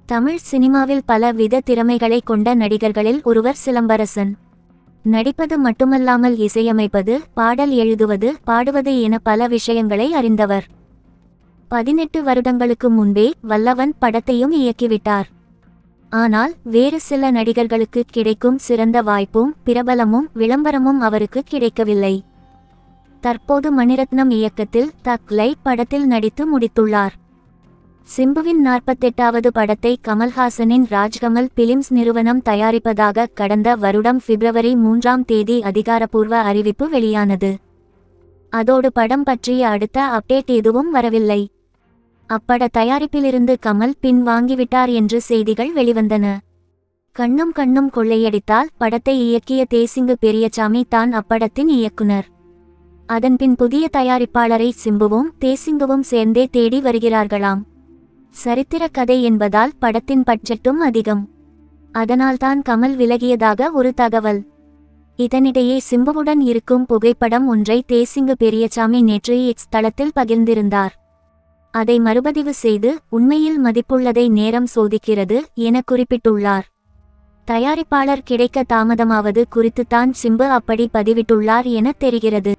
தமிழ் சினிமாவில் பல வித திறமைகளை கொண்ட நடிகர்களில் ஒருவர் சிலம்பரசன். நடிப்பது மட்டுமல்லாமல் இசையமைப்பது, பாடல் எழுதுவது, பாடுவது என பல விஷயங்களை அறிந்தவர். 18 வருடங்களுக்கு முன்பே வல்லவன் படத்தையும் இயக்கிவிட்டார். ஆனால் வேறு சில நடிகர்களுக்கு கிடைக்கும் சிறந்த வாய்ப்பும் பிரபலமும் விளம்பரமும் அவருக்கு கிடைக்கவில்லை. தற்போது மணிரத்னம் இயக்கத்தில் தக் லைட் படத்தில் நடித்து முடித்துள்ளார். சிம்புவின் 48வது படத்தை கமல்ஹாசனின் ராஜ்கமல் பிலிம்ஸ் நிறுவனம் தயாரிப்பதாக கடந்த வருடம் பிப்ரவரி 3ஆம் தேதி அதிகாரப்பூர்வ அறிவிப்பு வெளியானது. அதோடு படம் பற்றிய அடுத்த அப்டேட் எதுவும் வரவில்லை. அப்பட தயாரிப்பிலிருந்து கமல் பின் வாங்கிவிட்டார் என்று செய்திகள் வெளிவந்தன. கண்ணும் கண்ணும் கொள்ளையடித்தால் படத்தை இயக்கிய தேசிங்கு பெரியசாமி தான் அப்படத்தின் இயக்குனர். அதன்பின் புதிய தயாரிப்பாளரை சிம்புவும் தேசிங்குவும் சேர்ந்தே தேடி வருகிறார்களாம். சரித்திர கதை என்பதால் படத்தின் பட்ஜெட்டும் அதிகம். அதனால்தான் கமல் விலகியதாக ஒரு தகவல். இதனிடையே சிம்புவுடன் இருக்கும் புகைப்படம் ஒன்றை தேசிங்கு பெரியசாமி நேற்று எக்ஸ் தளத்தில் பகிர்ந்திருந்தார். அதை மறுபதிவு செய்து உண்மையில் மதிப்புள்ளதை நேரம் சோதிக்கிறது என குறிப்பிட்டுள்ளார். தயாரிப்பாளர் கிடைக்க தாமதமாவது குறித்துத்தான் சிம்பு அப்படி பதிவிட்டுள்ளார் என தெரிகிறது.